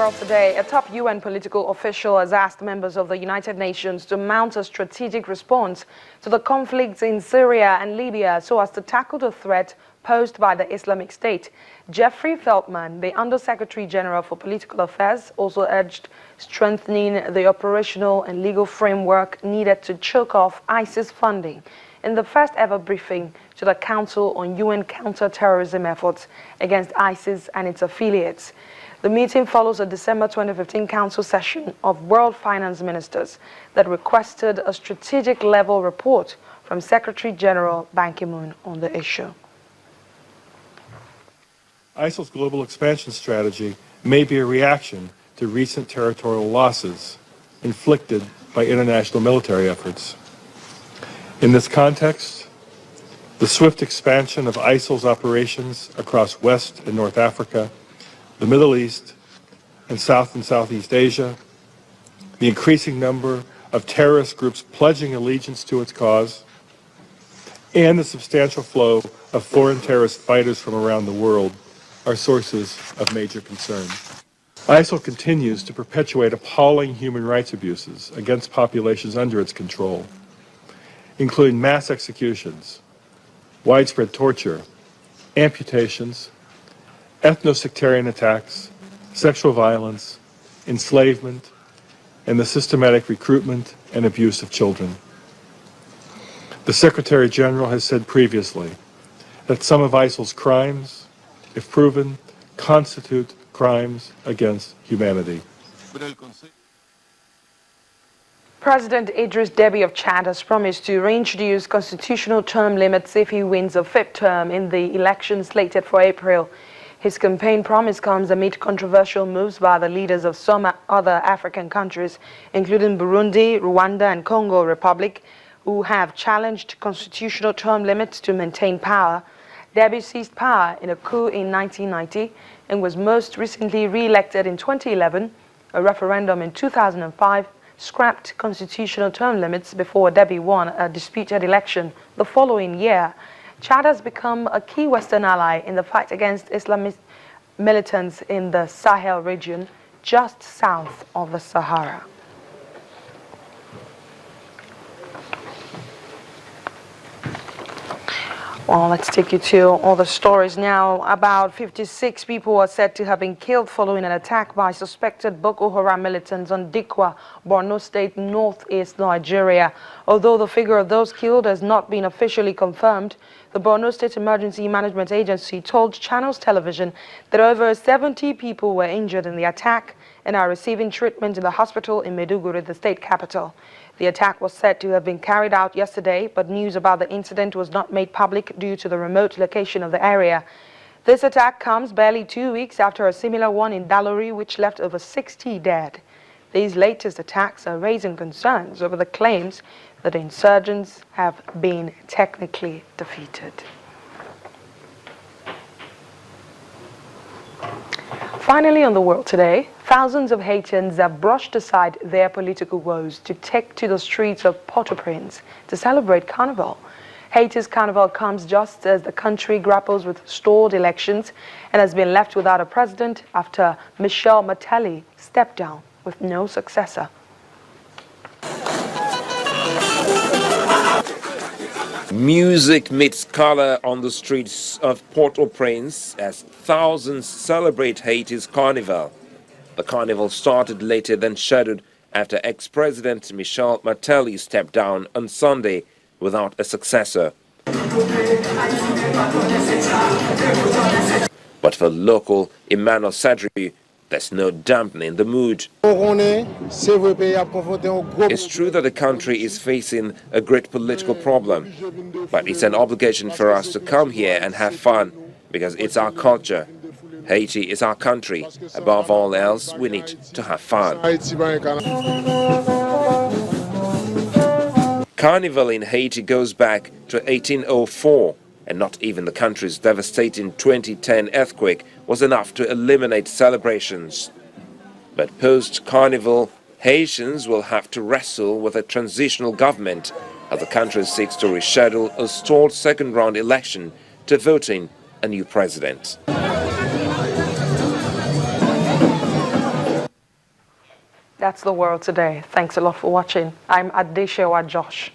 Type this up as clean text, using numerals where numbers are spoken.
world today, a top UN political official has asked members of the United Nations to mount a strategic response to the conflicts in Syria and Libya so as to tackle the threat posed by the Islamic State. Jeffrey Feltman, the Under-Secretary General for Political Affairs, also urged strengthening the operational and legal framework needed to choke off ISIS funding in the first ever briefing to the Council on UN Counter-Terrorism Efforts against ISIS and its affiliates. The meeting follows a December 2015 Council session of World Finance Ministers that requested a strategic-level report from Secretary General Ban Ki-moon on the issue. ISIL's global expansion strategy may be a reaction to recent territorial losses inflicted by international military efforts. In this context, the swift expansion of ISIL's operations across West and North Africa, the Middle East, and South and Southeast Asia, the increasing number of terrorist groups pledging allegiance to its cause, and the substantial flow of foreign terrorist fighters from around the world are sources of major concern. ISIL continues to perpetuate appalling human rights abuses against populations under its control, including mass executions, widespread torture, amputations, ethno-sectarian attacks, sexual violence, enslavement, and the systematic recruitment and abuse of children. The Secretary General has said previously that some of ISIL's crimes, if proven, constitute crimes against humanity. President Idris Deby of Chad has promised to reintroduce constitutional term limits if he wins a fifth term in the election slated for April. His campaign promise comes amid controversial moves by the leaders of some other African countries, including Burundi, Rwanda, and Congo Republic, who have challenged constitutional term limits to maintain power. Deby seized power in a coup in 1990 and was most recently re-elected in 2011. A referendum in 2005 scrapped constitutional term limits before Deby won a disputed election the following year. Chad has become a key Western ally in the fight against Islamist militants in the Sahel region, just south of the Sahara. Well, let's take you to other stories now. About 56 people are said to have been killed following an attack by suspected Boko Haram militants on Dikwa, Borno State, northeast Nigeria. Although the figure of those killed has not been officially confirmed, the Borno State Emergency Management Agency told Channels Television that over 70 people were injured in the attack and are receiving treatment in the hospital in Maiduguri, the state capital. The attack was said to have been carried out yesterday, but news about the incident was not made public due to the remote location of the area. This attack comes barely 2 weeks after a similar one in Dalori, which left over 60 dead. These latest attacks are raising concerns over the claims that the insurgents have been technically defeated. Finally, on the world today, thousands of Haitians have brushed aside their political woes to take to the streets of Port-au-Prince to celebrate Carnival. Haiti's Carnival comes just as the country grapples with stalled elections and has been left without a president after Michel Martelly stepped down with no successor. Music meets color on the streets of Port-au-Prince as thousands celebrate Haiti's Carnival. The carnival started later than scheduled after ex-president Michel Martelly stepped down on Sunday without a successor. But for local Emmanuel Sadri, there's no dampening the mood. It's true that the country is facing a great political problem, but it's an obligation for us to come here and have fun because it's our culture. Haiti is our country. Above all else, we need to have fun. Carnival in Haiti goes back to 1804, and not even the country's devastating 2010 earthquake was enough to eliminate celebrations. But post-Carnival, Haitians will have to wrestle with a transitional government as the country seeks to reschedule a stalled second-round election to vote in a new president. That's the world today. Thanks a lot for watching. I'm Adeshewa Josh.